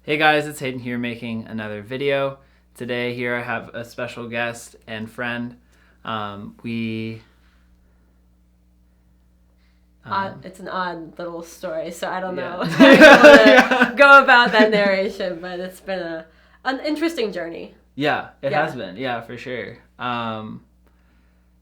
Hey guys, it's Hayden here making another video. Today here I have a special guest and friend. It's an odd little story, so I don't know how you want to go about that narration, but it's been an interesting journey. Yeah, it has been. Yeah, for sure.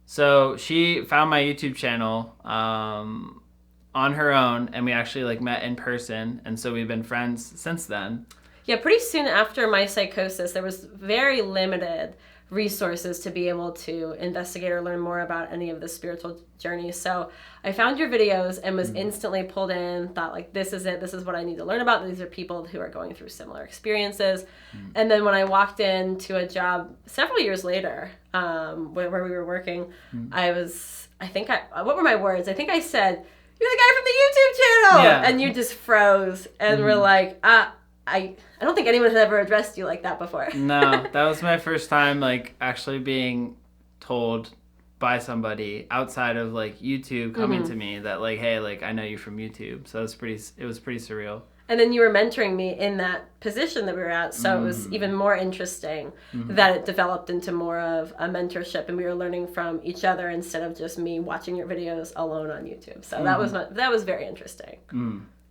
So she found my YouTube channel on her own, and we actually met in person, and so we've been friends since then. Yeah, pretty soon after my psychosis, there was very limited resources to be able to investigate or learn more about any of the spiritual journeys. So I found your videos and was instantly pulled in, thought this is it, this is what I need to learn about. These are people who are going through similar experiences. And then when I walked into a job several years later, where we were working, what were my words? I think I said, "You're the guy from the YouTube channel!" Yeah. And you just froze and were like, I don't think anyone had ever addressed you like that before. No, that was my first time actually being told by somebody outside of YouTube coming to me that hey, I know you from YouTube. So it was pretty surreal. And then you were mentoring me in that position that we were at, so it was even more interesting that it developed into more of a mentorship, and we were learning from each other instead of just me watching your videos alone on YouTube. So that was very interesting.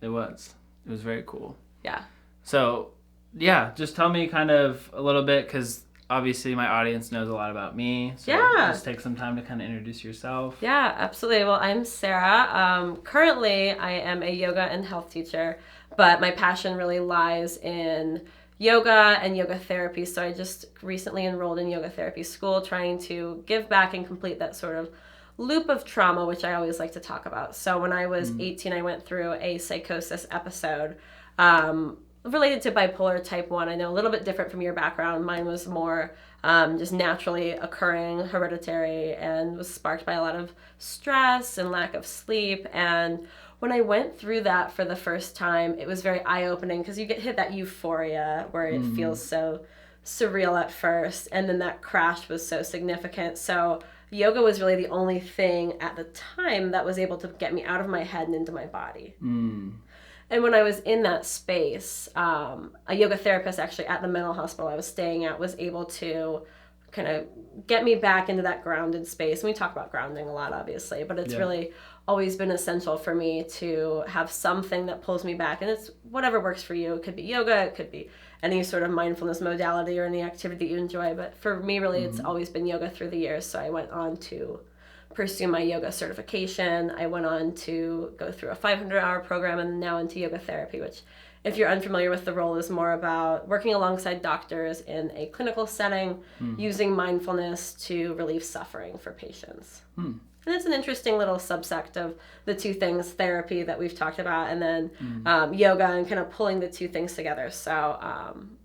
It was very cool. Yeah. So, yeah, just tell me kind of a little bit, because obviously my audience knows a lot about me. So just take some time to kind of introduce yourself. Yeah, absolutely. Well, I'm Sarah. Currently, I am a yoga and health teacher, but my passion really lies in yoga and yoga therapy. So I just recently enrolled in yoga therapy school, trying to give back and complete that sort of loop of trauma, which I always like to talk about. So when I was 18, I went through a psychosis episode. Related to bipolar type 1. I know a little bit different from your background. Mine was more just naturally occurring, hereditary, and was sparked by a lot of stress and lack of sleep. And when I went through that for the first time, it was very eye-opening, because you hit that euphoria where it feels so surreal at first, and then that crash was so significant. So yoga was really the only thing at the time that was able to get me out of my head and into my body. And when I was in that space, a yoga therapist actually at the mental hospital I was staying at was able to kind of get me back into that grounded space. And we talk about grounding a lot, obviously, but it's really always been essential for me to have something that pulls me back. And it's whatever works for you. It could be yoga, it could be any sort of mindfulness modality or any activity that you enjoy. But for me, really, it's always been yoga through the years. So I went on to pursue my yoga certification. I went on to go through a 500-hour program, and now into yoga therapy, which, if you're unfamiliar with the role, is more about working alongside doctors in a clinical setting, using mindfulness to relieve suffering for patients. And it's an interesting little subsect of the two things, therapy that we've talked about, and then yoga, and kind of pulling the two things together. So I'm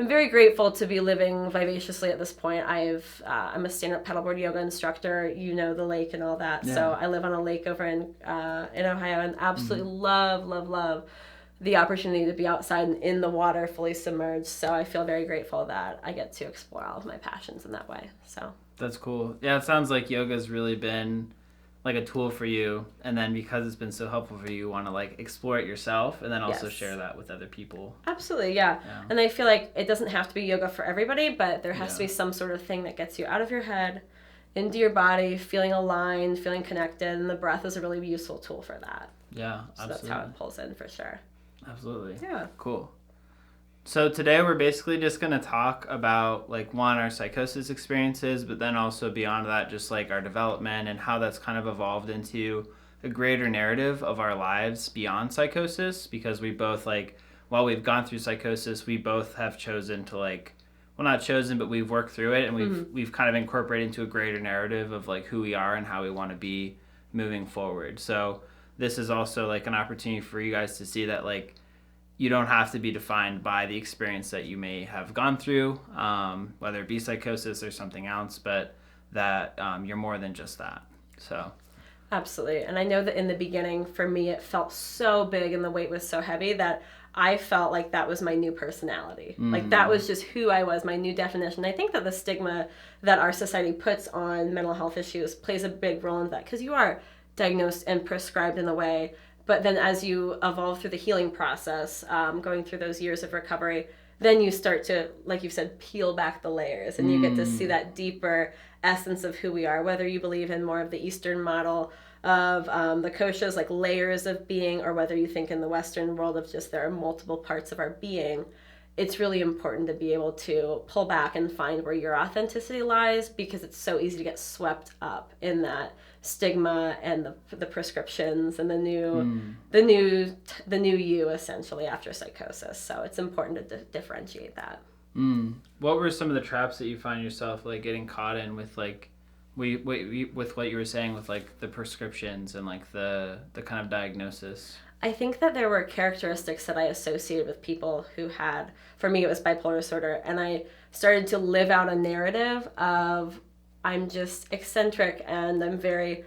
very grateful to be living vivaciously at this point. I'm a stand-up paddleboard yoga instructor. You know the lake and all that. Yeah. So I live on a lake over in Ohio, and absolutely love the opportunity to be outside and in the water, fully submerged. So I feel very grateful that I get to explore all of my passions in that way. So that's cool. Yeah, it sounds like yoga's really been a tool for you, and then because it's been so helpful for you, you want to explore it yourself, and then also share that with other people. Absolutely, yeah. And I feel like it doesn't have to be yoga for everybody, but there has to be some sort of thing that gets you out of your head, into your body, feeling aligned, feeling connected, and the breath is a really useful tool for that. Yeah, so absolutely. That's how it pulls in for sure. Absolutely. Yeah. Cool. So today we're basically just going to talk about one, our psychosis experiences, but then also beyond that, just our development and how that's kind of evolved into a greater narrative of our lives beyond psychosis, because we both while we've gone through psychosis, we both have chosen to well, not chosen, but we've worked through it, and we've kind of incorporated into a greater narrative of who we are and how we want to be moving forward. So this is also an opportunity for you guys to see that you don't have to be defined by the experience that you may have gone through, whether it be psychosis or something else, but that you're more than just that. So, absolutely. And I know that in the beginning, for me, it felt so big and the weight was so heavy that I felt like that was my new personality. That was just who I was, my new definition. I think that the stigma that our society puts on mental health issues plays a big role in that, because you are diagnosed and prescribed in a way But then as you evolve through the healing process, going through those years of recovery, then you start to, like you've said, peel back the layers, and you get to see that deeper essence of who we are, whether you believe in more of the Eastern model of the koshas, like layers of being, or whether you think in the Western world of just there are multiple parts of our being. It's really important to be able to pull back and find where your authenticity lies, because it's so easy to get swept up in that stigma and the prescriptions and the new you, essentially, after psychosis. So it's important to differentiate that. What were some of the traps that you find yourself like getting caught in with, like, with what you were saying with like the prescriptions and like the kind of diagnosis? I think that there were characteristics that I associated with people who had, for me, it was bipolar disorder. And I started to live out a narrative of, I'm just eccentric and I'm very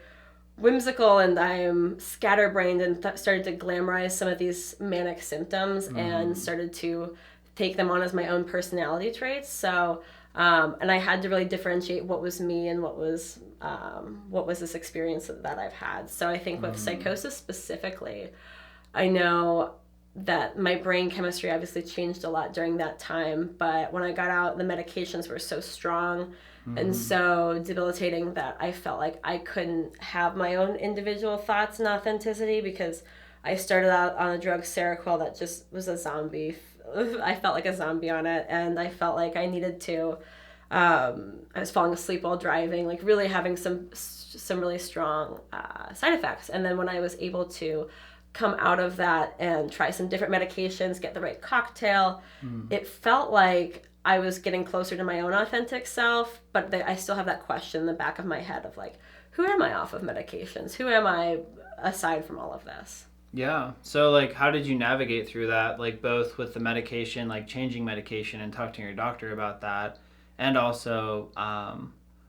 whimsical and I'm scatterbrained, and started to glamorize some of these manic symptoms and started to take them on as my own personality traits. So, and I had to really differentiate what was me and what was this experience that I've had. So I think with psychosis specifically, I know that my brain chemistry obviously changed a lot during that time, but when I got out, the medications were so strong and so debilitating that I felt like I couldn't have my own individual thoughts and authenticity, because I started out on a drug, Seroquel, that just was a zombie. I felt like a zombie on it, and I felt like I needed to, I was falling asleep while driving, like really having some really strong side effects. And then when I was able to come out of that and try some different medications, get the right cocktail, it felt like I was getting closer to my own authentic self, but I still have that question in the back of my head of like, who am I off of medications? Who am I aside from all of this? Yeah. So like, how did you navigate through that? Like both with the medication, like changing medication and talking to your doctor about that, and also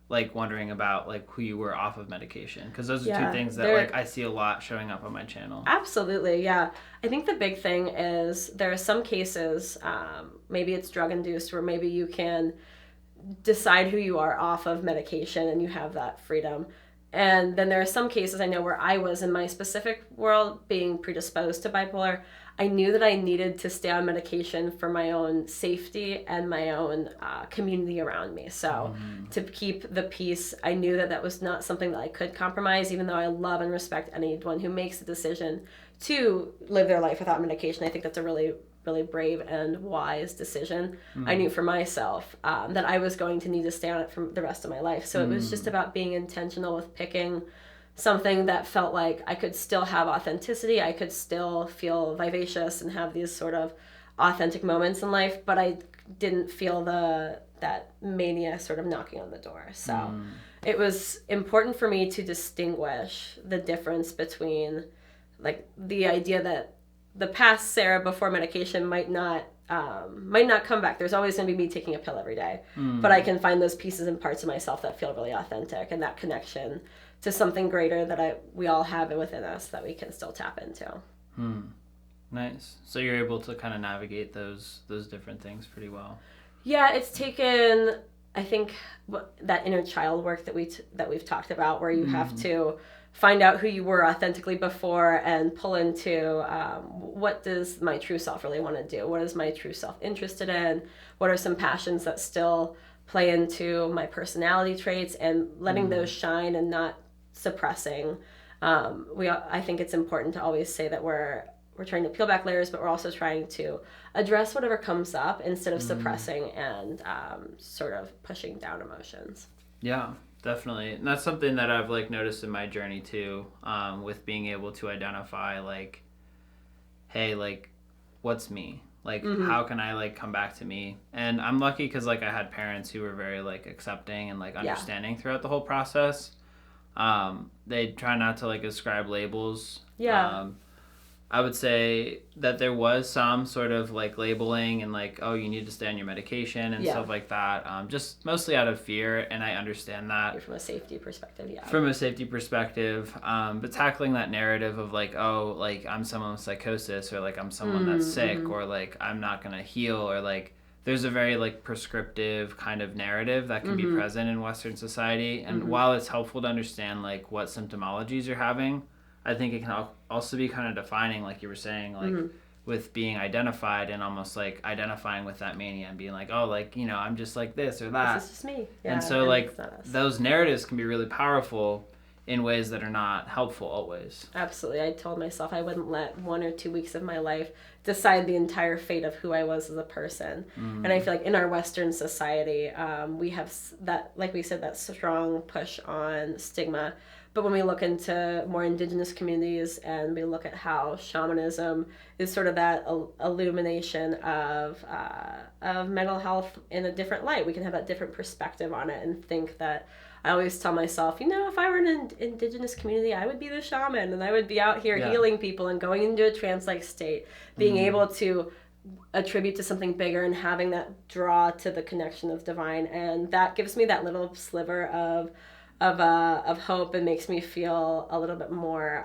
like wondering about like who you were off of medication, because those are two things that like I see a lot showing up on my channel. Absolutely, yeah. I think the big thing is there are some cases, maybe it's drug induced, where maybe you can decide who you are off of medication and you have that freedom. And then there are some cases I know where I was, in my specific world, being predisposed to bipolar. I knew that I needed to stay on medication for my own safety and my own community around me. So to keep the peace, I knew that that was not something that I could compromise, even though I love and respect anyone who makes the decision to live their life without medication. I think that's a really, really brave and wise decision. I knew for myself that I was going to need to stay on it for the rest of my life. So it was just about being intentional with picking something that felt like I could still have authenticity, I could still feel vivacious and have these sort of authentic moments in life, but I didn't feel that mania sort of knocking on the door. So it was important for me to distinguish the difference between like the idea that the past Sarah before medication might not come back. There's always going to be me taking a pill every day, but I can find those pieces and parts of myself that feel really authentic, and that connection to something greater that we all have within us that we can still tap into. Nice. So you're able to kind of navigate those different things pretty well. Yeah, it's taken, I think, that inner child work that we've talked about, where you have to find out who you were authentically before and pull into what does my true self really want to do? What is my true self interested in? What are some passions that still play into my personality traits, and letting those shine and not suppressing. I think it's important to always say that we're trying to peel back layers, but we're also trying to address whatever comes up instead of suppressing and sort of pushing down emotions. Yeah, definitely. And that's something that I've like noticed in my journey too, with being able to identify like, hey, like, what's me? Like, how can I like come back to me? And I'm lucky because like I had parents who were very like accepting and like understanding throughout the whole process. They try not to like ascribe labels. I would say that there was some sort of like labeling and like, oh, you need to stay on your medication and stuff like that. Just mostly out of fear, and I understand that. From a safety perspective, From a safety perspective, but tackling that narrative of like, oh, like I'm someone with psychosis, or like I'm someone that's sick, or like I'm not gonna heal, or like there's a very like prescriptive kind of narrative that can be present in Western society. And while it's helpful to understand like what symptomologies you're having, I think it can also be kind of defining, like you were saying, like with being identified and almost like identifying with that mania and being like, oh, like, you know, I'm just like this or that. This is just me. Yeah, and so like those narratives can be really powerful in ways that are not helpful always. Absolutely. I told myself I wouldn't let 1 or 2 weeks of my life decide the entire fate of who I was as a person. And I feel like in our Western society, we have that, like we said, that strong push on stigma. But when we look into more indigenous communities and we look at how shamanism is sort of that illumination of mental health in a different light, we can have that different perspective on it and think that I always tell myself, you know, if I were in an indigenous community, I would be the shaman and I would be out here healing people and going into a trance-like state, being able to attribute to something bigger and having that draw to the connection of divine. And that gives me that little sliver of hope and makes me feel a little bit more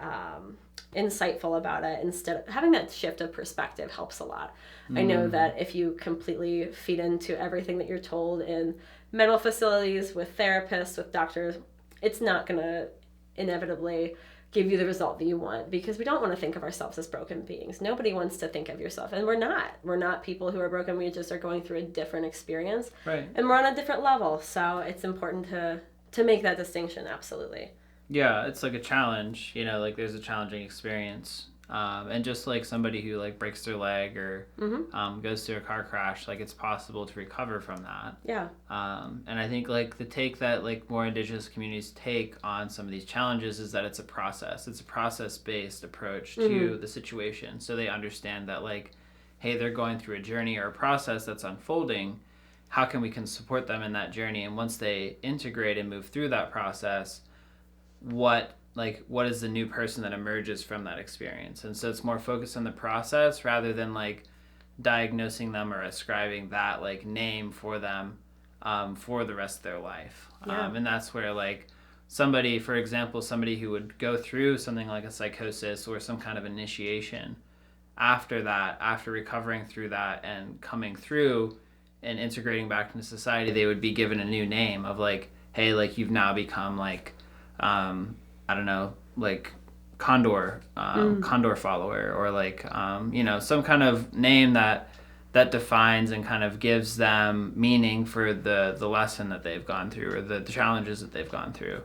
insightful about it. Instead of having that shift of perspective helps a lot. I know that if you completely feed into everything that you're told in mental facilities, with therapists, with doctors, it's not going to inevitably give you the result that you want, because we don't want to think of ourselves as broken beings. Nobody wants to think of yourself, and we're not people who are broken. We just are going through a different experience, right? And we're on a different level, so it's important to make that distinction. Absolutely. Yeah, it's like a challenge, you know, like there's a challenging experience. And just like somebody who like breaks their leg or goes through a car crash, like it's possible to recover from that. Yeah. And I think like the take that like more indigenous communities take on some of these challenges is that it's a process. It's a process-based approach to the situation. So they understand that like, hey, they're going through a journey or a process that's unfolding. How can we support them in that journey? And once they integrate and move through that process, what is the new person that emerges from that experience? And so it's more focused on the process rather than like diagnosing them or ascribing that like name for them for the rest of their life. And that's where like somebody, for example, somebody who would go through something like a psychosis or some kind of initiation, after recovering through that and coming through and integrating back into society, they would be given a new name of like, hey, like you've now become like I don't know, like condor follower, or like you know, some kind of name that defines and kind of gives them meaning for the lesson that they've gone through, or the challenges that they've gone through,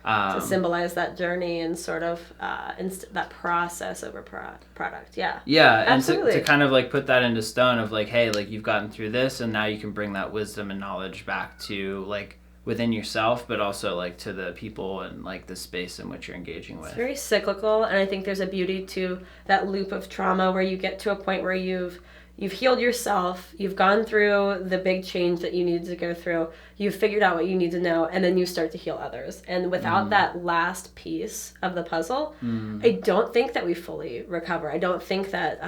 to symbolize that journey and sort of that process over product. Yeah and to kind of like put that into stone of like, hey, like you've gotten through this and now you can bring that wisdom and knowledge back to like within yourself, but also like to the people and like the space in which you're engaging with. It's very cyclical, and I think there's a beauty to that loop of trauma where you get to a point where you've healed yourself, you've gone through the big change that you needed to go through, you've figured out what you need to know, and then you start to heal others. And without that last piece of the puzzle, I don't think that we fully recover. I don't think that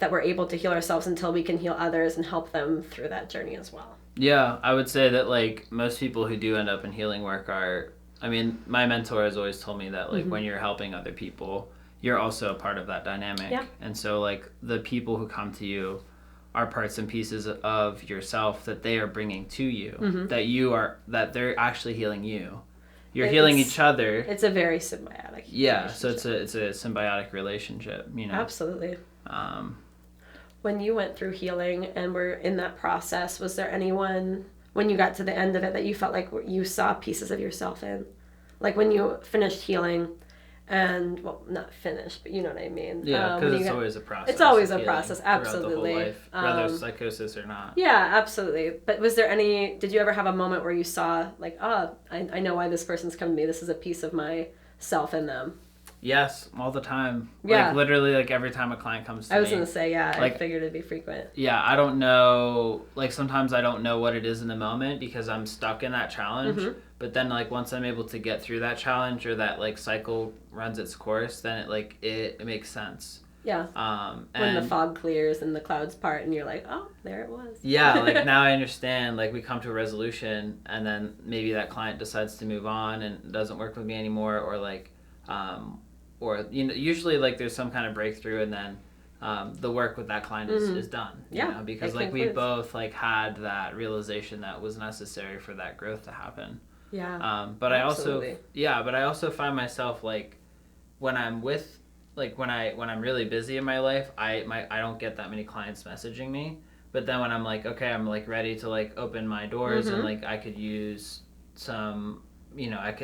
that we're able to heal ourselves until we can heal others and help them through that journey as well. Yeah, I would say that like most people who do end up in healing work are, I mean, my mentor has always told me that like when you're helping other people, you're also a part of that dynamic. Yeah. And so like the people who come to you are parts and pieces of yourself that they are bringing to you, that they're actually healing you. You're healing each other. It's a very symbiotic. Yeah, so it's a symbiotic relationship, you know. Absolutely. When you went through healing and were in that process, was there anyone, when you got to the end of it, that you felt like you saw pieces of yourself in? Like when you finished healing and, well, not finished, but you know what I mean? Yeah, because it's always a process. It's always a process, absolutely. The whole life, whether psychosis or not. Yeah, absolutely. But was there did you ever have a moment where you saw, like, I know why this person's come to me. This is a piece of myself in them. Yes, all the time. Yeah. Like literally like every time a client comes to me. I was going to say, yeah, like, I figured it'd be frequent. Yeah, I don't know, like sometimes I don't know what it is in the moment because I'm stuck in that challenge. But then like once I'm able to get through that challenge or that like cycle runs its course, then it makes sense. Yeah. When the fog clears and the clouds part and you're like, oh, there it was. Yeah, like now I understand, like we come to a resolution and then maybe that client decides to move on and doesn't work with me anymore, or like or you know, usually like there's some kind of breakthrough and then the work with that client is done. You know, because like we both like had that realization that was necessary for that growth to happen. Yeah. But absolutely. I also find myself like when I'm with like when I'm really busy in my life, I don't get that many clients messaging me. But then when I'm like, okay, I'm like ready to like open my doors and like I could use some, I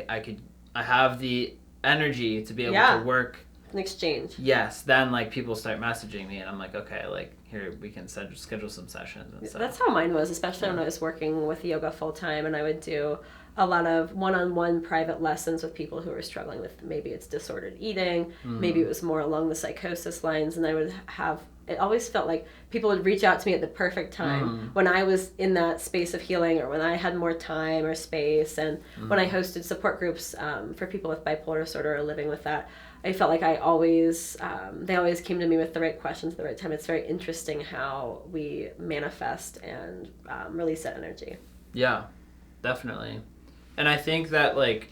have the energy to be able to work an exchange. Yes, then like people start messaging me and I'm like, okay, like here we can schedule some sessions and stuff. That's how mine was, especially when I was working with yoga full time, and I would do a lot of one-on-one private lessons with people who were struggling with, maybe it's disordered eating, maybe it was more along the psychosis lines, and I would have, it always felt like people would reach out to me at the perfect time when I was in that space of healing, or when I had more time or space, and when I hosted support groups for people with bipolar disorder or living with that. I felt like they always came to me with the right questions at the right time. It's very interesting how we manifest and release that energy. Yeah, definitely. And I think that like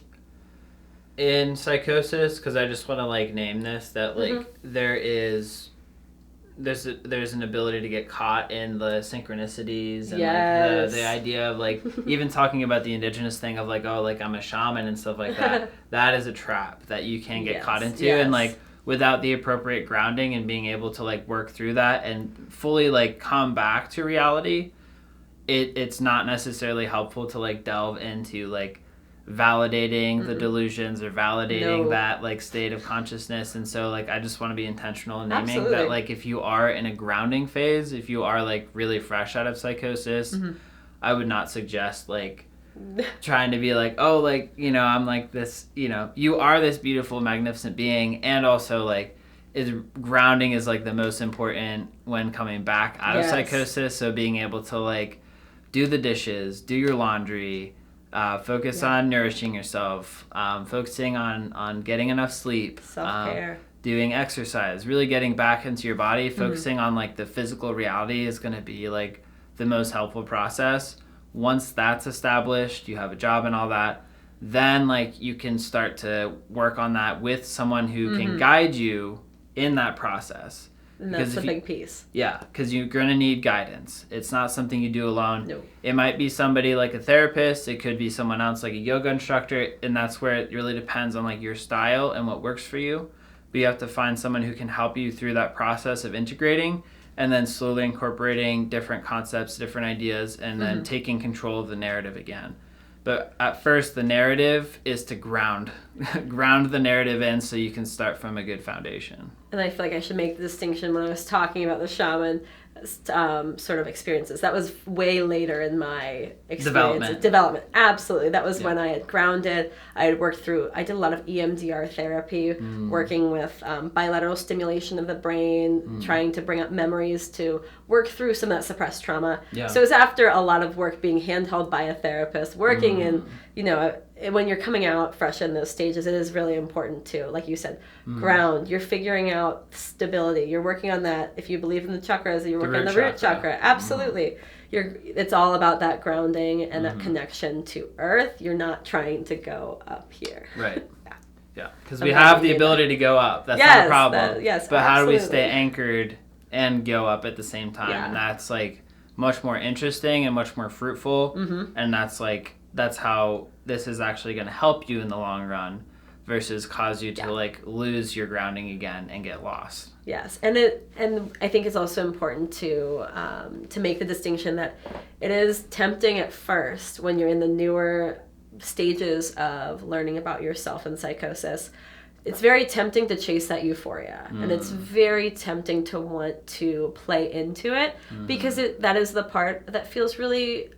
in psychosis, because I just want to like name this, that like there's an ability to get caught in the synchronicities and like the idea of like even talking about the indigenous thing of like, oh, like I'm a shaman and stuff like that. That is a trap that you can get caught into, and like without the appropriate grounding and being able to like work through that and fully like come back to reality, it's not necessarily helpful to like delve into like validating the delusions or validating that like state of consciousness. And so like I just want to be intentional in naming that like if you are in a grounding phase, if you are like really fresh out of psychosis, I would not suggest like trying to be like, oh, like, you know, I'm like this, you know, you are this beautiful, magnificent being, and also like grounding is like the most important when coming back out of psychosis. So being able to like do the dishes, do your laundry, focus on nourishing yourself, focusing on getting enough sleep, self-care, doing exercise, really getting back into your body, focusing on like the physical reality is going to be like the most helpful process. Once that's established, you have a job and all that, then like you can start to work on that with someone who can guide you in that process. And that's a big piece. Yeah, because you're going to need guidance. It's not something you do alone. No. It might be somebody like a therapist. It could be someone else like a yoga instructor. And that's where it really depends on like your style and what works for you. But you have to find someone who can help you through that process of integrating and then slowly incorporating different concepts, different ideas, and then taking control of the narrative again. But at first, the narrative is to ground the narrative in so you can start from a good foundation. And I feel like I should make the distinction when I was talking about the shaman sort of experiences. That was way later in my experience. Development. Absolutely. That was when I had grounded. I had worked through, I did a lot of EMDR therapy, working with bilateral stimulation of the brain, trying to bring up memories to work through some of that suppressed trauma. Yeah. So it was after a lot of work being handheld by a therapist, working in, you know, when you're coming out fresh in those stages, it is really important to, like you said, ground. You're figuring out stability. You're working on that. If you believe in the chakras, you're working on the root chakra. Absolutely. It's all about that grounding and that connection to earth. You're not trying to go up here. Right. Yeah. Because we have the ability to go up. That's not a problem. But absolutely. How do we stay anchored and go up at the same time? Yeah. And that's like much more interesting and much more fruitful. And that's how this is actually going to help you in the long run versus cause you to like lose your grounding again and get lost. Yes. And I think it's also important to make the distinction that it is tempting at first when you're in the newer stages of learning about yourself and psychosis. It's very tempting to chase that euphoria, and it's very tempting to want to play into it because that is the part that feels really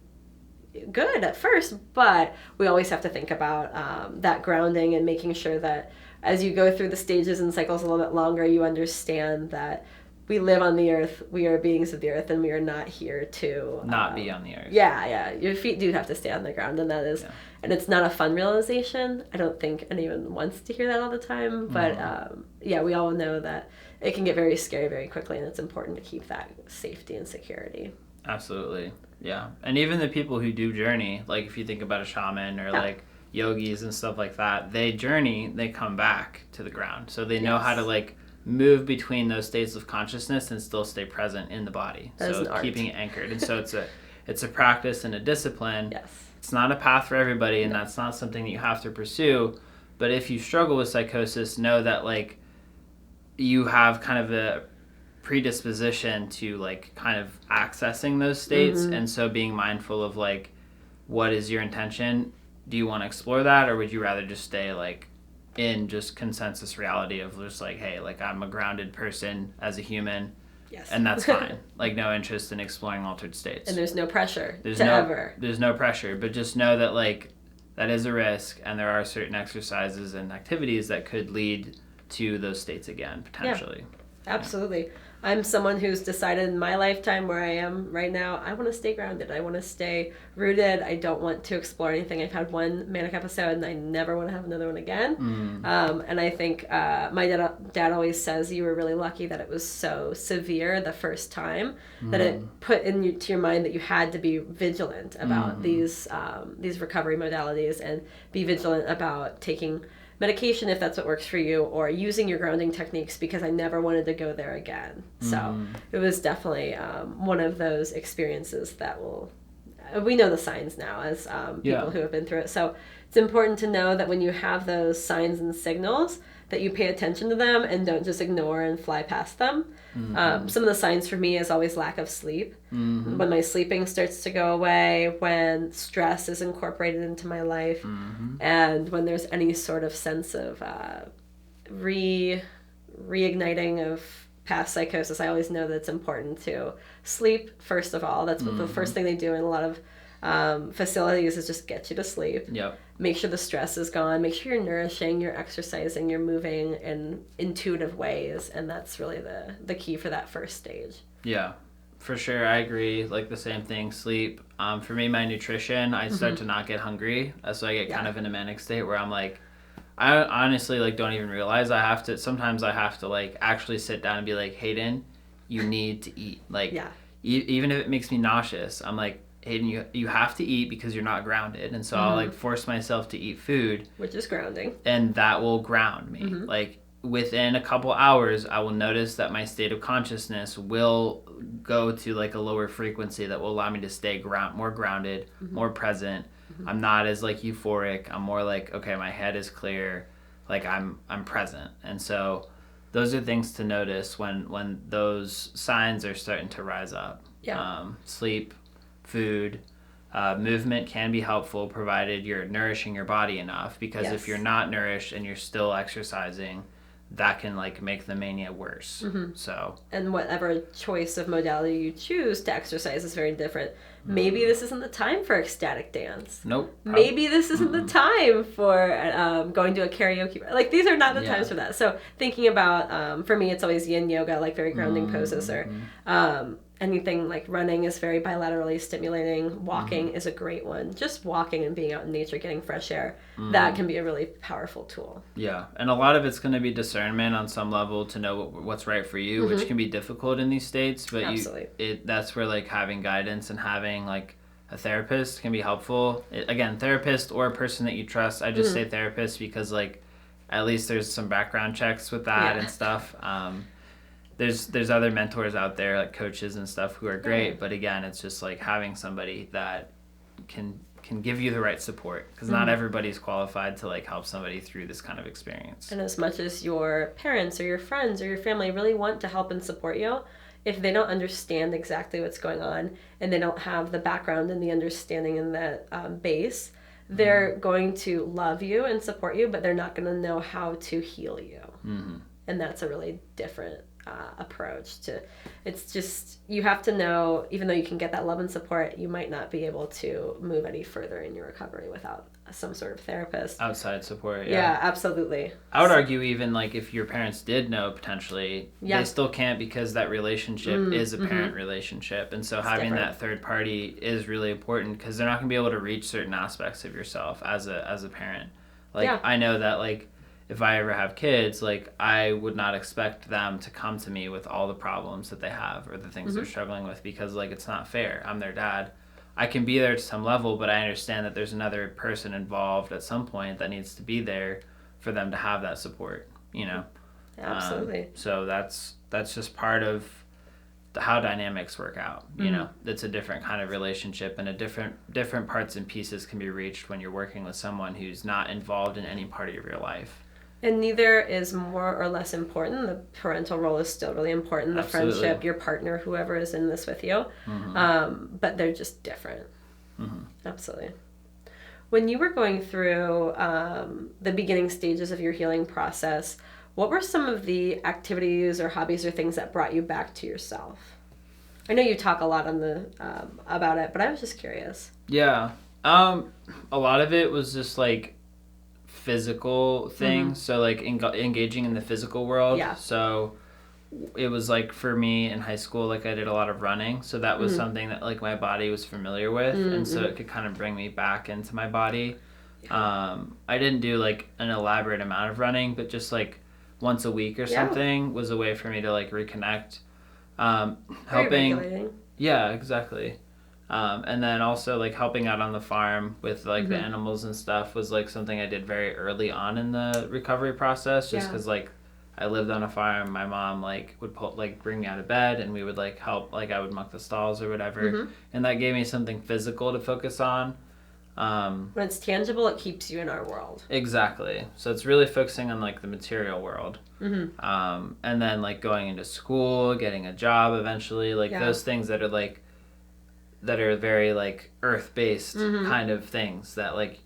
good at first, but we always have to think about that grounding and making sure that as you go through the stages and cycles a little bit longer, you understand that we live on the earth, we are beings of the earth, and we are not here to not be on the earth. Yeah, your feet do have to stay on the ground, and that is, and it's not a fun realization. I don't think anyone wants to hear that all the time, but we all know that it can get very scary very quickly, and it's important to keep that safety and security. Absolutely. Yeah. And even the people who do journey, like if you think about a shaman or like yogis and stuff like that, they journey, they come back to the ground. So they know how to like move between those states of consciousness and still stay present in the body. So keeping it anchored. And so it's a practice and a discipline. Yes. It's not a path for everybody, and that's not something that you have to pursue. But if you struggle with psychosis, know that like you have kind of a predisposition to like kind of accessing those states, and so being mindful of like what is your intention. Do you want to explore that, or would you rather just stay like in just consensus reality of just like, hey, like I'm a grounded person as a human, Yes. and that's fine. Like no interest in exploring altered states. And there's no pressure There's no pressure, but just know that like that is a risk, and there are certain exercises and activities that could lead to those states again potentially. Yeah, absolutely. Yeah. I'm someone who's decided in my lifetime where I am right now, I want to stay grounded. I want to stay rooted. I don't want to explore anything. I've had one manic episode and I never want to have another one again. And I think my dad always says you were really lucky that it was so severe the first time, that it put into your mind that you had to be vigilant about these recovery modalities, and be vigilant about taking medication if that's what works for you, or using your grounding techniques, because I never wanted to go there again. So it was definitely one of those experiences that we know the signs now as people who have been through it. So it's important to know that when you have those signs and signals, that you pay attention to them and don't just ignore and fly past them. Some of the signs for me is always lack of sleep. When my sleeping starts to go away, when stress is incorporated into my life, and when there's any sort of sense of reigniting of past psychosis, I always know that it's important to sleep first of all. That's what the first thing they do in a lot of facilities is just get you to sleep. Yep. Make sure the stress is gone. Make sure you're nourishing, you're exercising, you're moving in intuitive ways, and that's really the key for that first stage. Yeah, for sure. I agree. Like the same thing. Sleep. For me, my nutrition. I start to not get hungry, so I get kind of in a manic state where I'm like, I honestly like don't even realize I have to. Sometimes I have to like actually sit down and be like, Hayden, you need to eat. Like, even if it makes me nauseous, I'm like, Hayden, you have to eat because you're not grounded. And so I'll like force myself to eat food, which is grounding, and that will ground me. Like within a couple hours, I will notice that my state of consciousness will go to like a lower frequency that will allow me to stay more grounded, more present. I'm not as like euphoric. I'm more like, okay, my head is clear, like I'm present. And so those are things to notice when those signs are starting to rise up. Sleep, food, movement can be helpful provided you're nourishing your body enough, because if you're not nourished and you're still exercising, that can like make the mania worse. So, and whatever choice of modality you choose to exercise is very different. Maybe this isn't the time for ecstatic dance. Nope. Maybe this isn't the time for going to a karaoke. Like these are not the times for that. So thinking about, for me, it's always yin yoga, like very grounding poses, or anything like running is very bilaterally stimulating. Walking is a great one. Just walking and being out in nature, getting fresh air, that can be a really powerful tool. Yeah, and a lot of it's going to be discernment on some level to know what's right for you, which can be difficult in these states. But that's where like having guidance and having like a therapist can be helpful. Again, therapist or a person that you trust. I just say therapist because like at least there's some background checks with that and stuff. There's other mentors out there, like coaches and stuff, who are great, but again, it's just like having somebody that can give you the right support, because not everybody's qualified to like help somebody through this kind of experience. And as much as your parents or your friends or your family really want to help and support you, if they don't understand exactly what's going on and they don't have the background and the understanding and that base, they're going to love you and support you, but they're not going to know how to heal you. And that's a really different approach to. It's just, you have to know, even though you can get that love and support, you might not be able to move any further in your recovery without some sort of therapist. Outside support, yeah, absolutely. I would argue even like if your parents did know potentially, they still can't, because that relationship is a parent relationship, and so it's having that third party is really important, because they're not going to be able to reach certain aspects of yourself as a parent. Like I know that like if I ever have kids, like I would not expect them to come to me with all the problems that they have or the things they're struggling with, because like it's not fair. I'm their dad. I can be there to some level, but I understand that there's another person involved at some point that needs to be there for them to have that support, you know? Absolutely. So that's just part of how dynamics work out. You know, it's a different kind of relationship, and a different parts and pieces can be reached when you're working with someone who's not involved in any part of your life. And neither is more or less important. The parental role is still really important. The Absolutely. friendship, your partner, whoever is in this with you. But they're just different. Absolutely. When you were going through the beginning stages of your healing process, what were some of the activities or hobbies or things that brought you back to yourself? I know you talk a lot on the about it, but I was just curious. Yeah. A lot of it was just like physical things. So like engaging in the physical world. Yeah. So it was like for me in high school, like I did a lot of running. So that was something that like my body was familiar with. And so it could kind of bring me back into my body. Yeah. I didn't do like an elaborate amount of running, but just like once a week or something was a way for me to like reconnect. Helping. Yeah, exactly. And then also like helping out on the farm with like the animals and stuff was like something I did very early on in the recovery process, just because like I lived on a farm. My mom like would bring me out of bed, and we would like help, like I would muck the stalls or whatever, and that gave me something physical to focus on. When it's tangible, it keeps you in our world. Exactly. So it's really focusing on like the material world. And then like going into school, getting a job eventually, like those things that are very like earth-based kind of things that like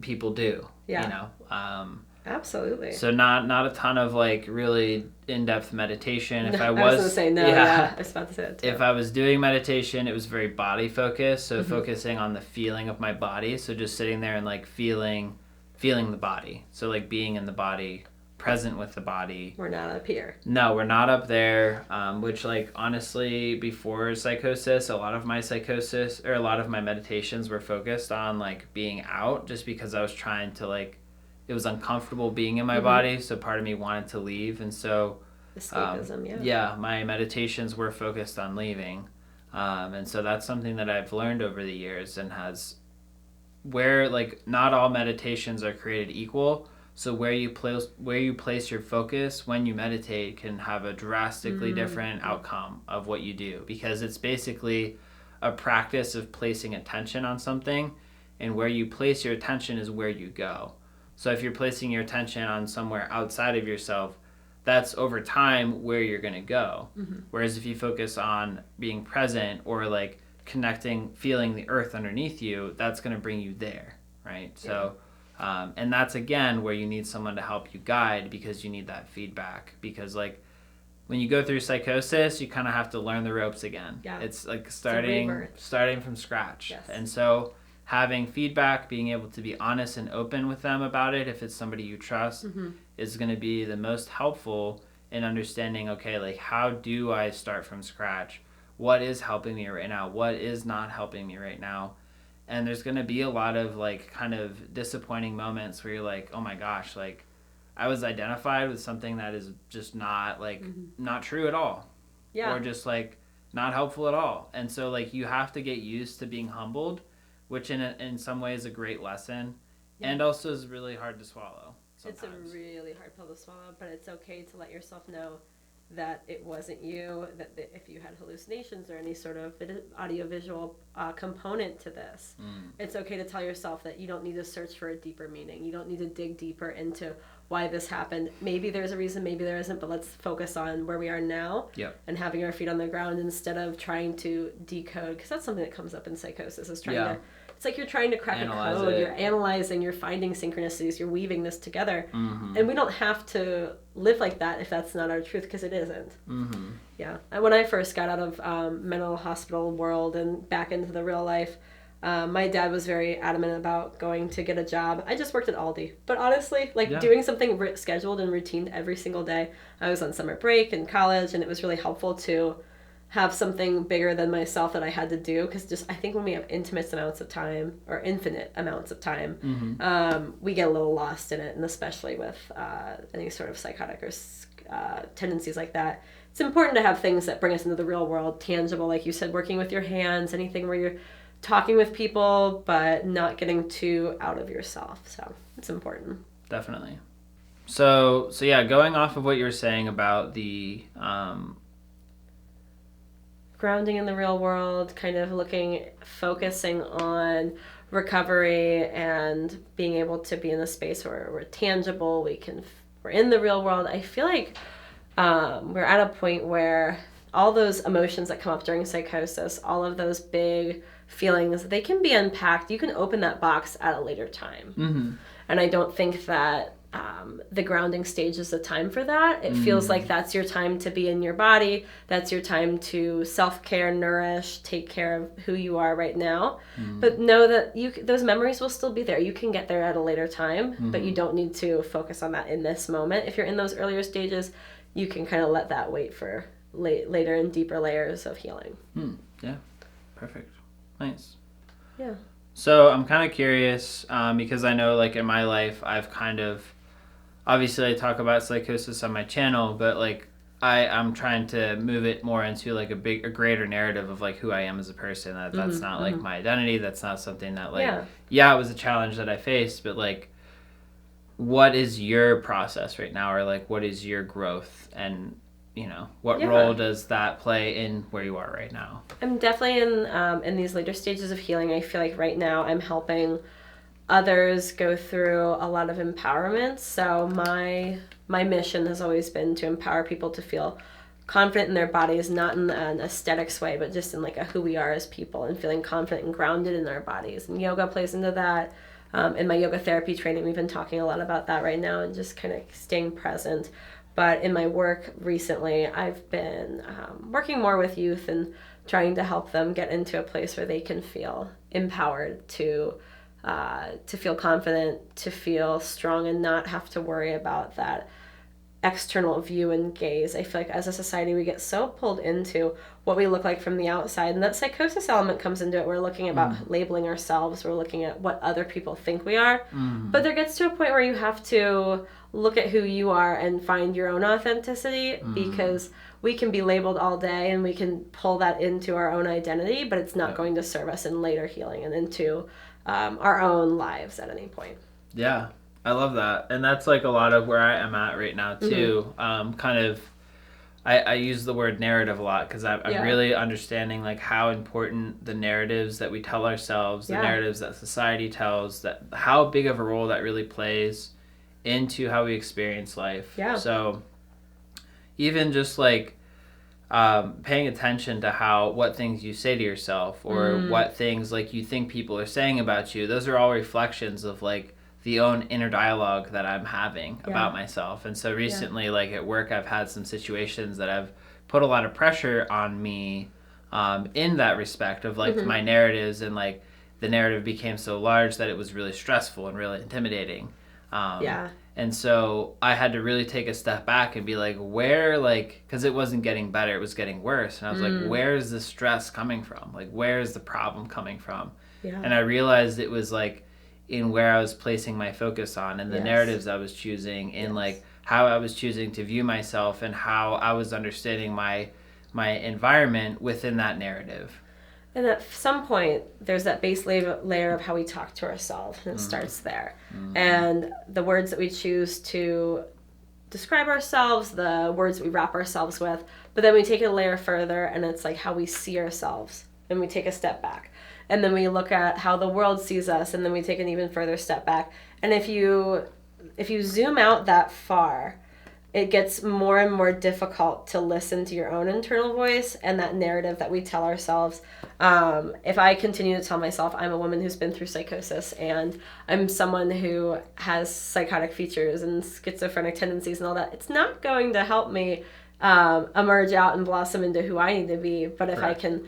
people do, you know. Absolutely. So not a ton of like really in-depth meditation. If I was going to say no. Yeah, I was about to say that too. If I was doing meditation, it was very body focused. So focusing on the feeling of my body. So just sitting there and like feeling the body. So like being in the body, present with the body. We're not up here. No, we're not up there. Which like honestly, before psychosis, a lot of my meditations were focused on like being out, just because I was trying to like, it was uncomfortable being in my body, so part of me wanted to leave, and so escapism, my meditations were focused on leaving, and so that's something that I've learned over the years, and where like not all meditations are created equal. So where you place your focus when you meditate can have a drastically different outcome of what you do, because it's basically a practice of placing attention on something, and where you place your attention is where you go. So if you're placing your attention on somewhere outside of yourself, that's over time where you're going to go. Whereas if you focus on being present or like connecting, feeling the earth underneath you, that's going to bring you there, right? So, and that's again where you need someone to help you guide, because you need that feedback. Because like when you go through psychosis, you kind of have to learn the ropes again. Yeah. It's like starting from scratch. Yes. And so having feedback, being able to be honest and open with them about it, if it's somebody you trust, is going to be the most helpful in understanding, okay, like how do I start from scratch? What is helping me right now? What is not helping me right now? And there's going to be a lot of like kind of disappointing moments where you're like, oh my gosh, like I was identified with something that is just not like not true at all. Yeah. Or just like not helpful at all. And so like you have to get used to being humbled, which in some ways is a great lesson, and also is really hard to swallow sometimes. It's a really hard pill to swallow, but it's okay to let yourself know that it wasn't you, that if you had hallucinations or any sort of audiovisual component to this, it's okay to tell yourself that you don't need to search for a deeper meaning. You don't need to dig deeper into why this happened. Maybe there's a reason, maybe there isn't, but let's focus on where we are now and having our feet on the ground instead of trying to decode, because that's something that comes up in psychosis, is trying to, it's like you're trying to crack a code, you're analyzing, you're finding synchronicities, you're weaving this together, and we don't have to live like that if that's not our truth, because it isn't. Yeah. And when I first got out of mental hospital world and back into the real life, my dad was very adamant about going to get a job. I just worked at Aldi. But honestly, doing something scheduled and routine every single day. I was on summer break in college, and it was really helpful to have something bigger than myself that I had to do. Because just I think when we have infinite amounts of time, we get a little lost in it. And especially with any sort of psychotic or tendencies like that, it's important to have things that bring us into the real world, tangible, like you said, working with your hands, anything where you're talking with people, but not getting too out of yourself. So it's important. Definitely. So yeah, going off of what you were saying about the grounding in the real world, kind of focusing on recovery and being able to be in a space where we're tangible, we're in the real world. I feel like we're at a point where all those emotions that come up during psychosis, all of those big feelings, they can be unpacked. You can open that box at a later time. Mm-hmm. And I don't think that the grounding stage is the time for that. It feels like that's your time to be in your body. That's your time to self-care, nourish, take care of who you are right now. But know that those memories will still be there. You can get there at a later time, but you don't need to focus on that in this moment. If you're in those earlier stages, you can kind of let that wait for later and deeper layers of healing. Yeah, perfect. Nice. Yeah. So I'm kind of curious because I know like in my life I've kind of, obviously I talk about psychosis on my channel, but like I'm trying to move it more into like a greater narrative of like who I am as a person. That's not like my identity. That's not something that like, yeah, it was a challenge that I faced, but like, what is your process right now? Or like, what is your growth? And you know, what role does that play in where you are right now? I'm definitely in these later stages of healing. I feel like right now I'm helping others go through a lot of empowerment. So my mission has always been to empower people to feel confident in their bodies, not in an aesthetics way, but just in like a who we are as people and feeling confident and grounded in our bodies. And yoga plays into that. In my yoga therapy training, we've been talking a lot about that right now and just kind of staying present. But in my work recently, I've been working more with youth and trying to help them get into a place where they can feel empowered to feel confident, to feel strong, and not have to worry about that external view and gaze. I feel like as a society, we get so pulled into what we look like from the outside, and that psychosis element comes into it. We're looking about labeling ourselves. We're looking at what other people think we are. But there gets to a point where you have to look at who you are and find your own authenticity, because we can be labeled all day and we can pull that into our own identity, but it's not going to serve us in later healing and into our own lives at any point. Yeah, I love that. And that's like a lot of where I am at right now too. Kind of, I use the word narrative a lot because I'm really understanding like how important the narratives that we tell ourselves, the narratives that society tells, that how big of a role that really plays into how we experience life. Yeah. So even just like paying attention to what things you say to yourself or what things like you think people are saying about you, those are all reflections of like the own inner dialogue that I'm having about myself. And so recently, like at work, I've had some situations that have put a lot of pressure on me in that respect of like my narratives, and like the narrative became so large that it was really stressful and really intimidating. And so I had to really take a step back and be like, because it wasn't getting better, it was getting worse. And I was like, where is the stress coming from? Like, where is the problem coming from? And I realized it was like in where I was placing my focus on, and the narratives I was choosing, in like how I was choosing to view myself and how I was understanding my environment within that narrative. And at some point, there's that base layer of how we talk to ourselves, and it starts there. And the words that we choose to describe ourselves, the words we wrap ourselves with, but then we take it a layer further, and it's like how we see ourselves, and we take a step back. And then we look at how the world sees us, and then we take an even further step back. And if you zoom out that far, it gets more and more difficult to listen to your own internal voice and that narrative that we tell ourselves. If I continue to tell myself I'm a woman who's been through psychosis and I'm someone who has psychotic features and schizophrenic tendencies and all that, it's not going to help me emerge out and blossom into who I need to be. But if I can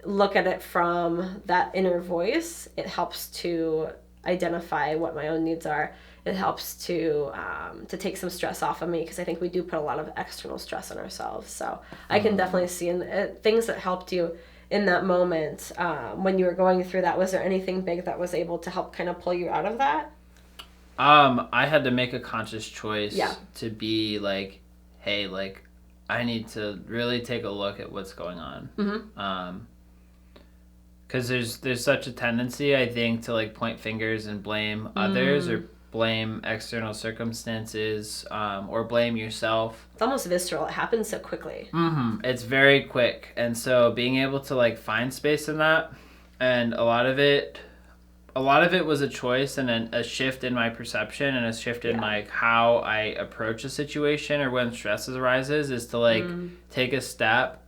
look at it from that inner voice, it helps to identify what my own needs are. It helps to take some stress off of me, because I think we do put a lot of external stress on ourselves. So I can definitely see things that helped you in that moment when you were going through that. Was there anything big that was able to help kind of pull you out of that? I had to make a conscious choice to be like, hey, like I need to really take a look at what's going on. Because there's such a tendency, I think, to like point fingers and blame others, or blame external circumstances or blame yourself. It's almost visceral. It happens so quickly. It's very quick. And so being able to like find space in that, and a lot of it was a choice and a shift in my perception and a shift in like how I approach a situation or when stress arises, is to like take a step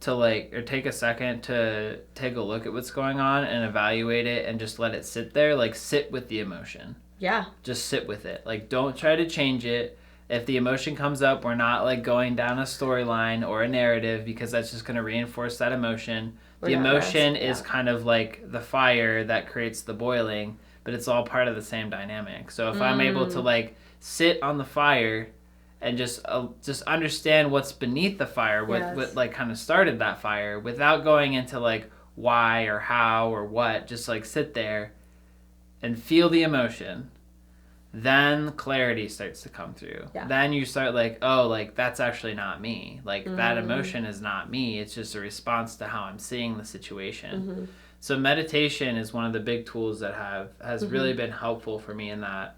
to like, or take a second to take a look at what's going on and evaluate it and just let it sit there. Like, sit with the emotion. Yeah. Just sit with it. Like, don't try to change it. If the emotion comes up, we're not like going down a storyline or a narrative, because that's just going to reinforce that emotion. The emotion is kind of like the fire that creates the boiling, but it's all part of the same dynamic. So if I'm able to like sit on the fire and just understand what's beneath the fire, what like kind of started that fire, without going into like why or how or what, just like sit there and feel the emotion, then clarity starts to come through. Yeah. Then you start like, oh, like that's actually not me. Like that emotion is not me. It's just a response to how I'm seeing the situation. So meditation is one of the big tools that has really been helpful for me in that.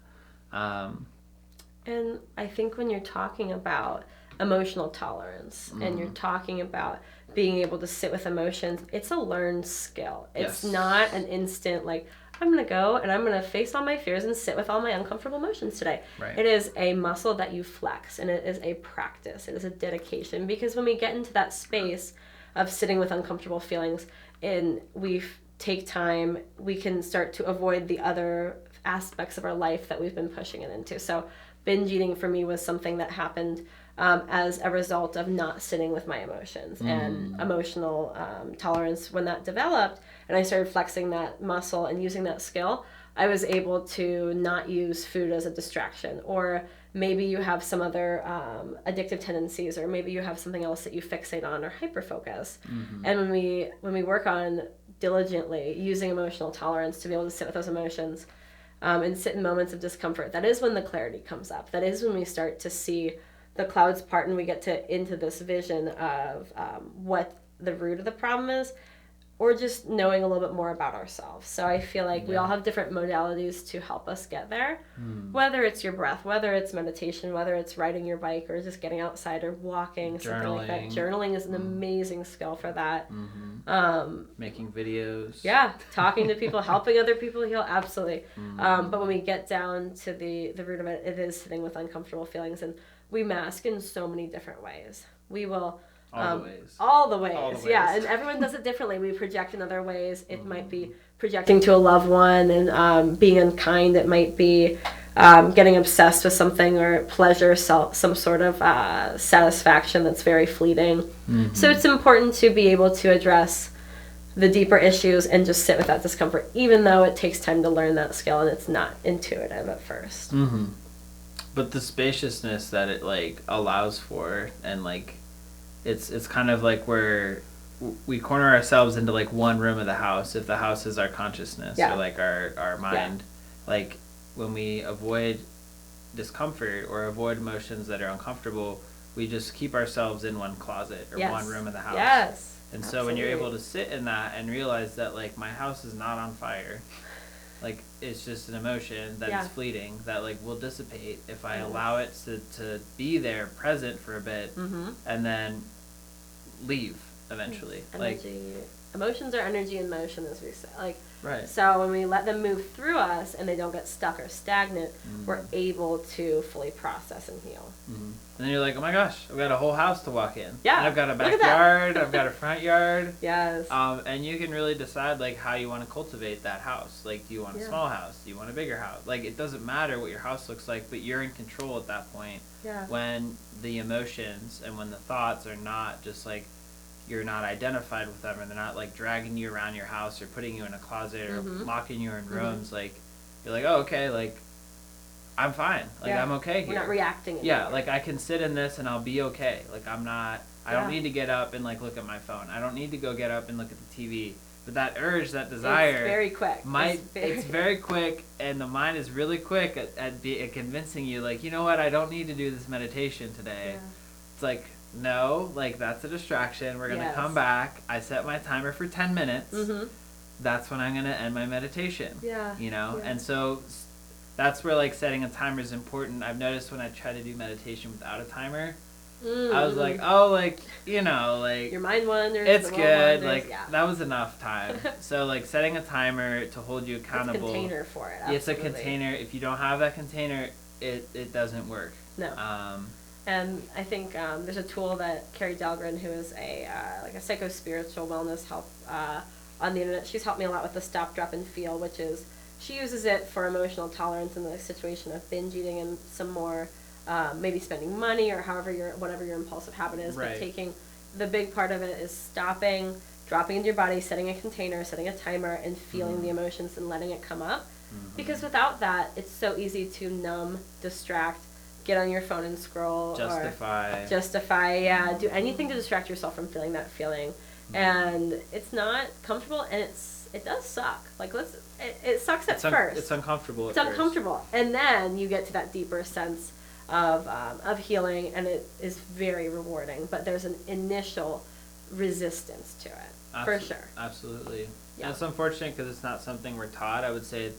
And I think when you're talking about emotional tolerance and you're talking about being able to sit with emotions, it's a learned skill. It's not an instant, like, I'm going to go and I'm going to face all my fears and sit with all my uncomfortable emotions today. Right. It is a muscle that you flex, and it is a practice. It is a dedication, because when we get into that space of sitting with uncomfortable feelings and we take time, we can start to avoid the other aspects of our life that we've been pushing it into. So binge eating for me was something that happened as a result of not sitting with my emotions and emotional tolerance. When that developed and I started flexing that muscle and using that skill, I was able to not use food as a distraction. Or maybe you have some other addictive tendencies, or maybe you have something else that you fixate on or hyperfocus. And when we work on diligently using emotional tolerance to be able to sit with those emotions and sit in moments of discomfort, that is when the clarity comes up. That is when we start to see the clouds part and we get into this vision of what the root of the problem is, or just knowing a little bit more about ourselves. So I feel like we all have different modalities to help us get there, whether it's your breath, whether it's meditation, whether it's riding your bike or just getting outside or walking, something like that. Journaling is an amazing skill for that. Making videos. Yeah, talking to people, helping other people heal, absolutely. But when we get down to the root of it, it is sitting with uncomfortable feelings, and we mask in so many different ways. We will... All the ways. Yeah, and everyone does it differently. We project in other ways. It might be projecting to a loved one and being unkind. It might be getting obsessed with something or pleasure, some sort of satisfaction that's very fleeting. So it's important to be able to address the deeper issues and just sit with that discomfort, even though it takes time to learn that skill and it's not intuitive at first. But the spaciousness that it like allows for, and like it's kind of like where we corner ourselves into like one room of the house, if the house is our consciousness or like our mind. Like when we avoid discomfort or avoid emotions that are uncomfortable, we just keep ourselves in one closet or one room of the house. And so when you're able to sit in that and realize that like my house is not on fire, like it's just an emotion that is fleeting, that like will dissipate if I allow it to be there present for a bit and then leave eventually. Energy. Emotions are energy in motion, as we say. Like, right. So when we let them move through us and they don't get stuck or stagnant, we're able to fully process and heal. And then you're like, oh my gosh, I've got a whole house to walk in. Yeah. And I've got a backyard, I've got a front yard. Yes. And you can really decide like how you want to cultivate that house. Like, do you want a small house? Do you want a bigger house? Like, it doesn't matter what your house looks like, but you're in control at that point. Yeah. When the emotions and when the thoughts are not just like, you're not identified with them, and they're not like dragging you around your house or putting you in a closet or locking you in rooms. Like, you're like, oh, okay, like I'm fine. Like I'm okay here. We're not reacting anymore. Yeah, like I can sit in this and I'll be okay. Like I'm not, I don't need to get up and like look at my phone. I don't need to go get up and look at the TV. But that urge, that desire, it's very quick. It's very quick, and the mind is really quick at convincing you, like, you know what, I don't need to do this meditation today. Yeah. It's like, no, like that's a distraction. We're gonna come back. I set my timer for 10 minutes. That's when I'm gonna end my meditation. Yeah. You know, and so that's where like setting a timer is important. I've noticed when I try to do meditation without a timer, I was like, oh, like, you know, like your mind wanders. it's good. Wanders, like that was enough time. So like setting a timer to hold you accountable. It's a container for it. Absolutely. It's a container. If you don't have that container, it doesn't work. No. And I think there's a tool that Carrie Dahlgren, who is a like a psycho-spiritual wellness help on the internet, she's helped me a lot with the stop, drop, and feel, which is she uses it for emotional tolerance in the situation of binge eating and some more maybe spending money or whatever your impulsive habit is. Right. But taking the big part of it is stopping, dropping into your body, setting a container, setting a timer, and feeling the emotions and letting it come up. Because without that, it's so easy to numb, distract, get on your phone and scroll. Justify, yeah. Do anything to distract yourself from feeling that feeling. And it's not comfortable, and it does suck. Like, it sucks at first. It's uncomfortable It's uncomfortable. And then you get to that deeper sense of healing, and it is very rewarding. But there's an initial resistance to it, for sure. Absolutely. Yeah. And it's unfortunate because it's not something we're taught. I would say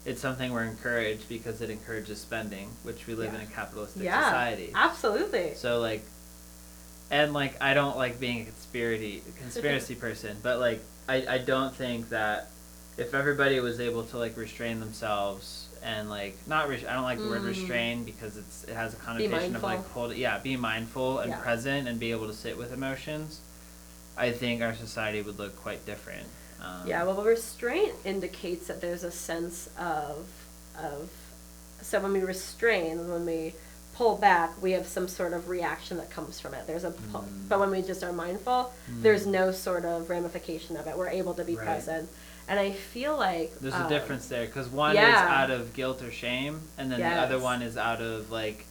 it's something we're encouraged because it encourages spending, which we live in a capitalistic society. Absolutely. So like, and like, I don't like being a conspiracy person, but like, I don't think that if everybody was able to like restrain themselves and like I don't like the word restrain because it has a connotation of like be mindful and present and be able to sit with emotions. I think our society would look quite different. Well, restraint indicates that there's a sense of so when we restrain, when we pull back, we have some sort of reaction that comes from it. There's a pull, but when we just are mindful, there's no sort of ramification of it. We're able to be present. And I feel like there's a difference there because one is out of guilt or shame, and then the other one is out of like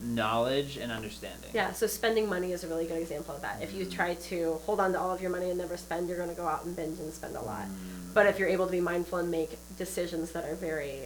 knowledge and understanding. Yeah, so spending money is a really good example of that. If you try to hold on to all of your money and never spend, you're going to go out and binge and spend a lot. But if you're able to be mindful and make decisions that are very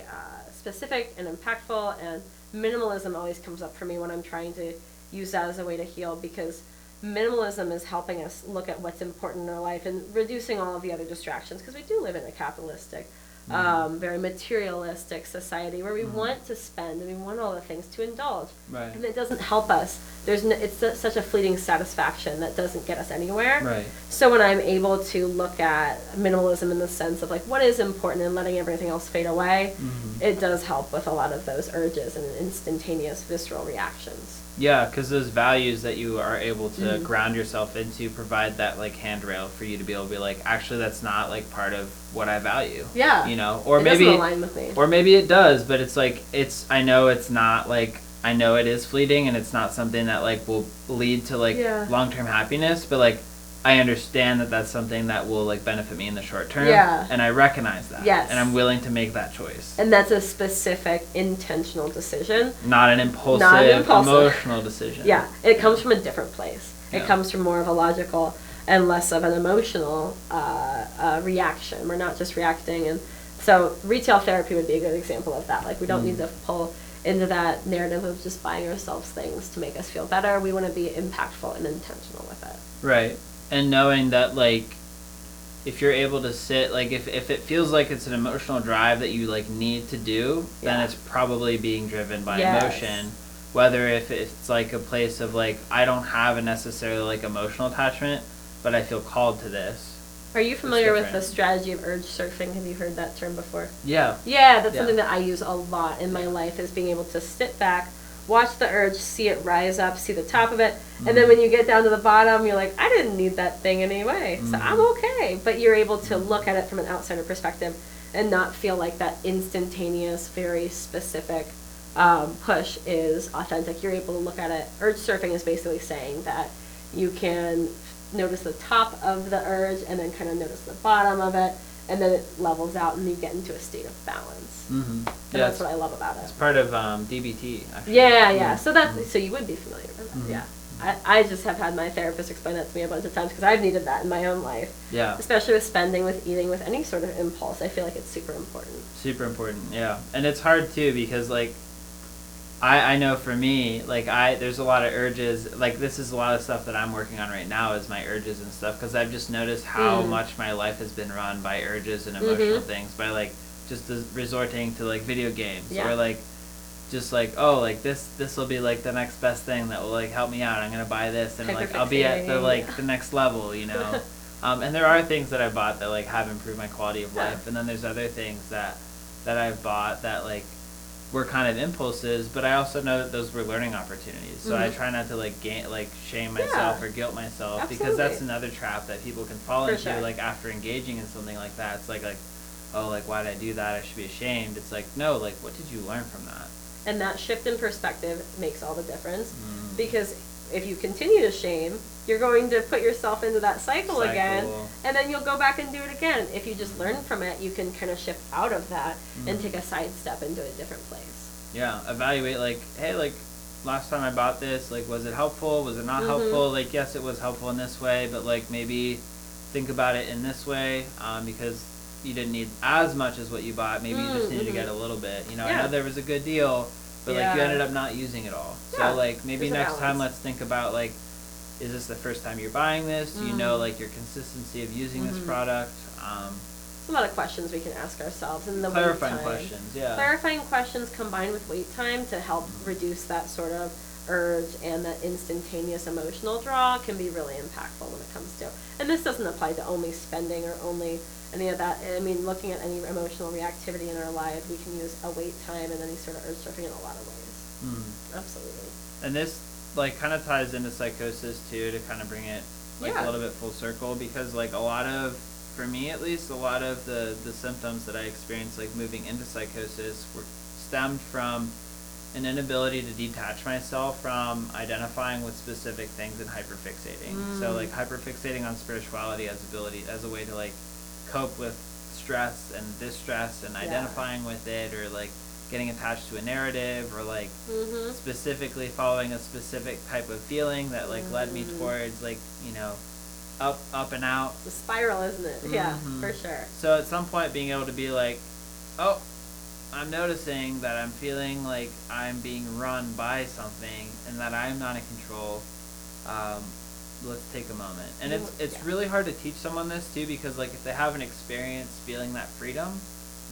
specific and impactful, and minimalism always comes up for me when I'm trying to use that as a way to heal, because minimalism is helping us look at what's important in our life and reducing all of the other distractions, because we do live in a capitalistic, very materialistic society where we want to spend and we want all the things to indulge. Right. And it doesn't help us. It's such a fleeting satisfaction that doesn't get us anywhere. Right. So when I'm able to look at minimalism in the sense of like what is important and letting everything else fade away, it does help with a lot of those urges and instantaneous visceral reactions. Yeah, because those values that you are able to ground yourself into provide that like handrail for you to be able to be like, actually, that's not like part of what I value. Yeah. You know, or it maybe doesn't align with me. Or maybe it does, but it's like I know it's not like I know it is fleeting and it's not something that like will lead to like long-term happiness, but like I understand that that's something that will like benefit me in the short term. Yeah. And I recognize that. Yes. And I'm willing to make that choice. And that's a specific intentional decision. Not an impulsive. Emotional decision. Yeah. It comes from a different place. Yeah. It comes from more of a logical and less of an emotional reaction. We're not just reacting. And so retail therapy would be a good example of that. Like we don't need to pull into that narrative of just buying ourselves things to make us feel better. We want to be impactful and intentional with it. Right. And knowing that, like, if you're able to sit, like, if it feels like it's an emotional drive that you, like, need to do, then it's probably being driven by emotion. Whether if it's, like, a place of, like, I don't have a necessarily, like, emotional attachment, but I feel called to this. Are you familiar with the strategy of urge surfing? Have you heard that term before? Yeah. Yeah, that's something that I use a lot in my life, is being able to sit back, watch the urge, see it rise up, see the top of it, and then when you get down to the bottom, you're like, I didn't need that thing anyway, so I'm okay. But you're able to look at it from an outsider perspective and not feel like that instantaneous, very specific push is authentic. You're able to look at it. Urge surfing is basically saying that you can notice the top of the urge and then kind of notice the bottom of it, and then it levels out and you get into a state of balance. And that's what I love about it. It's part of DBT, actually. Yeah. So that's so you would be familiar with that. Yeah. I just have had my therapist explain that to me a bunch of times because I've needed that in my own life. Yeah. Especially with spending, with eating, with any sort of impulse. I feel like it's super important. Super important, yeah. And it's hard too because like I know for me, like there's a lot of urges, like this is a lot of stuff that I'm working on right now is my urges and stuff, because I've just noticed how much my life has been run by urges and emotional things, by like just resorting to like video games Yeah. or like just like, oh, like this will be like the next best thing that will like help me out. I'm gonna buy this and like I'll be at the like the next level, you know. And there are things that I bought that like have improved my quality of life, and then there's other things that I've bought that like were kind of impulses, but I also know that those were learning opportunities. So I try not to like shame myself or guilt myself, because that's another trap that people can fall into. Sure. Like after engaging in something like that, it's like oh, like why did I do that? I should be ashamed. It's like, no, like what did you learn from that? And that shift in perspective makes all the difference, because if you continue to shame, you're going to put yourself into that cycle again, and then you'll go back and do it again. If you just learn from it, you can kind of shift out of that and take a side step into a different place. Yeah, evaluate like, hey, like last time I bought this, like was it helpful? Was it not helpful? Like yes, it was helpful in this way, but like maybe think about it in this way, because you didn't need as much as what you bought. Maybe you just needed to get a little bit. You know, I know there was a good deal, but like you ended up not using it all. So like maybe next time let's think about like, is this the first time you're buying this? Do you know like your consistency of using this product? There's a lot of questions we can ask ourselves, and the clarifying wait time. Questions, yeah. Clarifying questions combined with wait time to help reduce that sort of urge and that instantaneous emotional draw can be really impactful when it comes to. And this doesn't apply to only spending or only any of that. I mean, looking at any emotional reactivity in our lives, we can use a wait time and any sort of urge surfing in a lot of ways. Absolutely. And this like kind of ties into psychosis too, to kind of bring it like a little bit full circle, because like a lot of, for me at least, a lot of the symptoms that I experienced like moving into psychosis were stemmed from an inability to detach myself from identifying with specific things and hyperfixating. So like hyperfixating on spirituality as a way to like cope with stress and distress, and identifying with it, or like getting attached to a narrative, or like specifically following a specific type of feeling that like led me towards like, you know, up and out. The spiral, isn't it? Yeah, for sure. So at some point being able to be like, oh, I'm noticing that I'm feeling like I'm being run by something and that I'm not in control. Let's take a moment. And it's really hard to teach someone this too, because like if they haven't experienced feeling that freedom,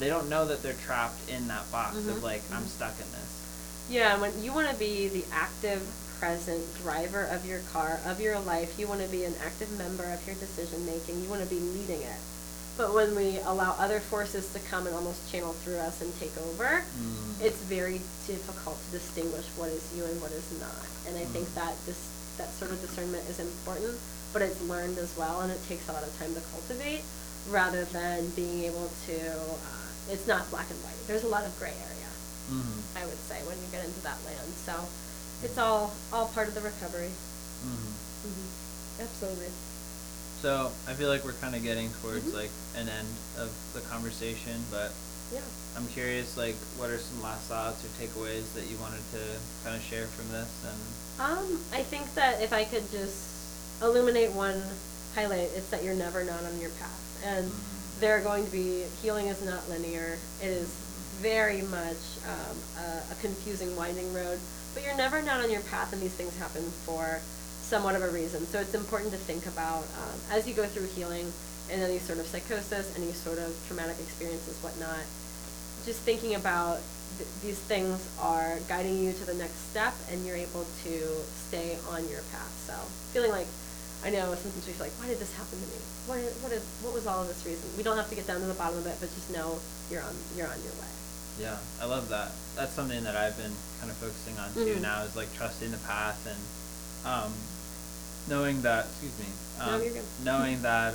they don't know that they're trapped in that box of like, I'm stuck in this. Yeah, when you want to be the active, present driver of your car, of your life, you want to be an active member of your decision making, you want to be leading it. But when we allow other forces to come and almost channel through us and take over, it's very difficult to distinguish what is you and what is not. And I think that that sort of discernment is important, but it's learned as well, and it takes a lot of time to cultivate, rather than being able to, it's not black and white. There's a lot of gray area, I would say, when you get into that land. So it's all part of the recovery. Absolutely. So I feel like we're kind of getting towards like an end of the conversation, but I'm curious, like, what are some last thoughts or takeaways that you wanted to kind of share from this? And I think that if I could just illuminate one highlight, it's that you're never not on your path, and there are going to be, healing is not linear. It is very much a confusing, winding road, but you're never not on your path, and these things happen for somewhat of a reason. So it's important to think about, as you go through healing and any sort of psychosis, any sort of traumatic experiences, whatnot, just thinking about these things are guiding you to the next step, and you're able to stay on your path. So feeling like, I know sometimes we feel like, why did this happen to me? What was all of this reason? We don't have to get down to the bottom of it, but just know you're on your way. Yeah, I love that. That's something that I've been kind of focusing on too now, is like trusting the path, and knowing that, knowing that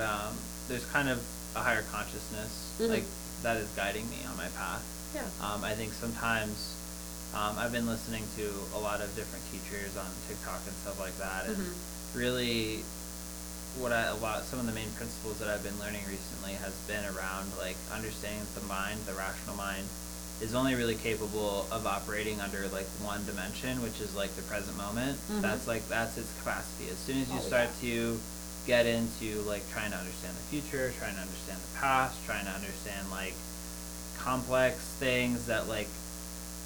there's kind of a higher consciousness like that is guiding me on my path. I think sometimes I've been listening to a lot of different teachers on TikTok and stuff like that, and really some of the main principles that I've been learning recently has been around like understanding the mind, the rational mind, is only really capable of operating under like one dimension, which is like the present moment. That's its capacity. As soon as you start to get into like trying to understand the future, trying to understand the past, trying to understand like complex things that like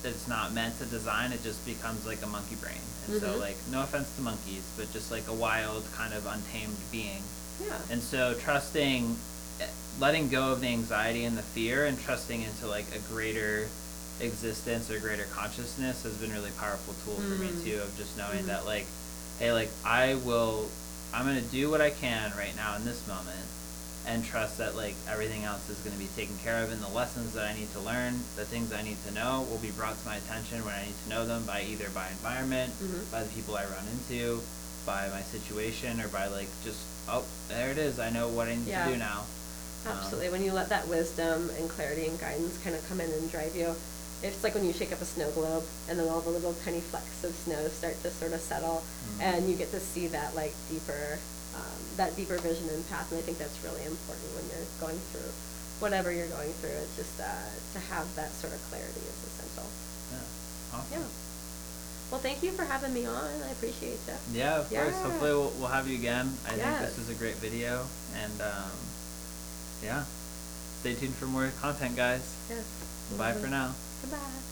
it's not meant to design, it just becomes like a monkey brain. And so like, no offense to monkeys, but just like a wild kind of untamed being. And so trusting letting go of the anxiety and the fear and trusting into like a greater existence or greater consciousness has been a really powerful tool for me too, of just knowing that like, hey, like I'm gonna do what I can right now in this moment and trust that like everything else is going to be taken care of, and the lessons that I need to learn, the things I need to know will be brought to my attention when I need to know them, by either by environment, by the people I run into, by my situation, or by like just, oh, there it is, I know what I need to do now. Absolutely. When you let that wisdom and clarity and guidance kind of come in and drive you, it's like when you shake up a snow globe and then all the little tiny flecks of snow start to sort of settle, and you get to see that like deeper vision and path. And I think that's really important when you're going through whatever you're going through. It's just to have that sort of clarity is essential. Yeah. Awesome. Yeah. Well, thank you for having me on. I appreciate you. Yeah, of course. Hopefully we'll have you again. I think this was a great video, and yeah, stay tuned for more content, guys. Yes. Bye for now. Goodbye.